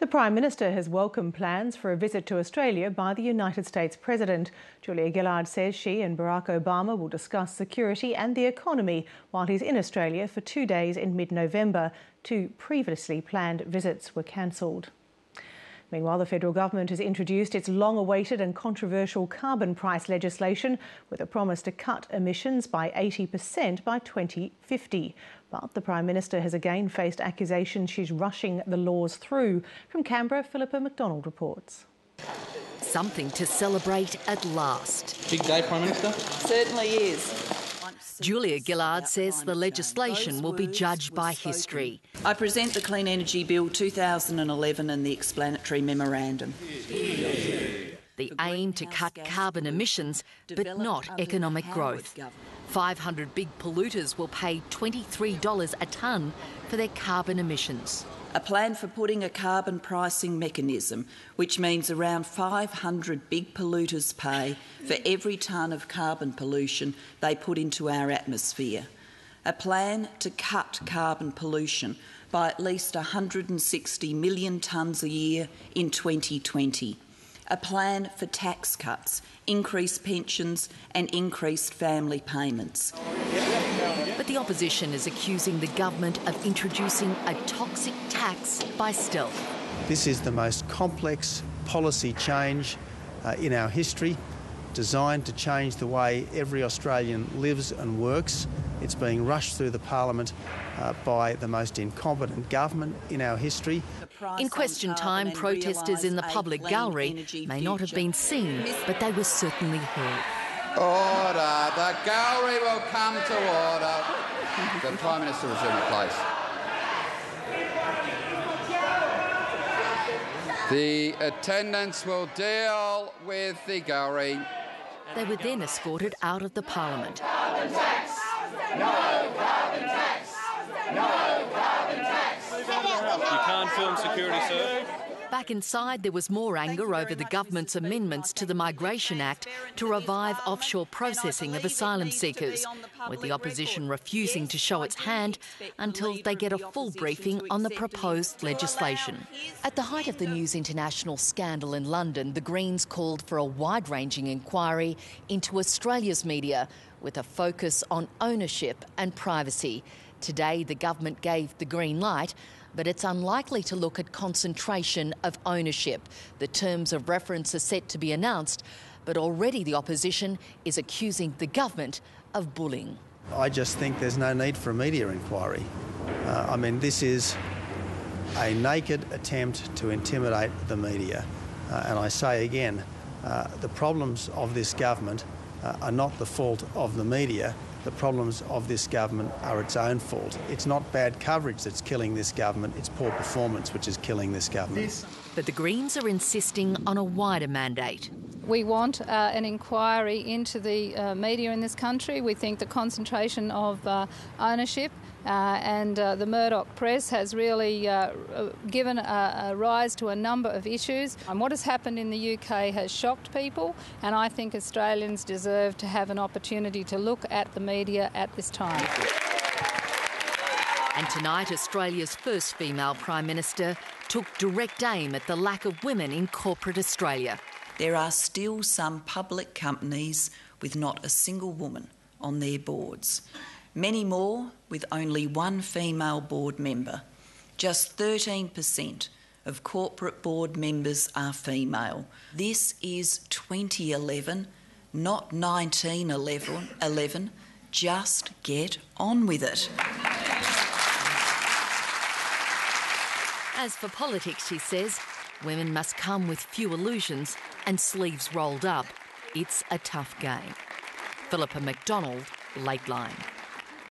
The Prime Minister has welcomed plans for a visit to Australia by the United States President. Julia Gillard says she and Barack Obama will discuss security and the economy while he's in Australia for 2 days in mid-November. 2 previously planned visits were cancelled. Meanwhile, the federal government has introduced its long-awaited and controversial carbon price legislation with a promise to cut emissions by 80% by 2050. But the Prime Minister has again faced accusations she's rushing the laws through. From Canberra, Philippa McDonald reports. Something to celebrate at last. Big day, Prime Minister? Certainly is. Julia Gillard says the legislation will be judged by history. I present the Clean Energy Bill 2011 and the explanatory memorandum. The aim to cut carbon emissions, but not economic growth. 500 big polluters will pay $23 a tonne for their carbon emissions. A plan for putting a carbon pricing mechanism, which means around 500 big polluters pay for every tonne of carbon pollution they put into our atmosphere. A plan to cut carbon pollution by at least 160 million tonnes a year in 2020. A plan for tax cuts, increased pensions and increased family payments. But the opposition is accusing the government of introducing a toxic tax by stealth. This is the most complex policy change in our history, designed to change the way every Australian lives and works. It's being rushed through the Parliament by the most incompetent government in our history. In question time, protesters in the public gallery may not have been seen, but they were certainly heard. Order. The gallery will come to order. The Prime Minister will resume place. The attendants will deal with the gallery. They were then escorted out of the Parliament. Carbon tax! No carbon tax! No carbon tax! You can't film security, sir. Back inside, there was more anger over the government's amendments to the Migration Act to revive offshore processing of asylum seekers, with the opposition refusing to show its hand until they get a full briefing on the proposed legislation. At the height of the News International scandal in London, the Greens called for a wide-ranging inquiry into Australia's media, with a focus on ownership and privacy. Today, the government gave the green light, but it's unlikely to look at concentration of ownership. The terms of reference are set to be announced, but already the opposition is accusing the government of bullying. I just think there's no need for a media inquiry. This is a naked attempt to intimidate the media. And I say again, the problems of this government are not the fault of the media. The problems of this government are its own fault. It's not bad coverage that's killing this government, it's poor performance which is killing this government. But the Greens are insisting on a wider mandate. We want an inquiry into the media in this country. We think the concentration of ownership and the Murdoch press has really given a rise to a number of issues. And what has happened in the UK has shocked people, and I think Australians deserve to have an opportunity to look at the media at this time. And tonight, Australia's first female Prime Minister took direct aim at the lack of women in corporate Australia. There are still some public companies with not a single woman on their boards. Many more with only one female board member. Just 13% of corporate board members are female. This is 2011, not 1911. Just get on with it. As for politics, she says, women must come with few illusions and sleeves rolled up. It's a tough game. Philippa McDonald, Lateline.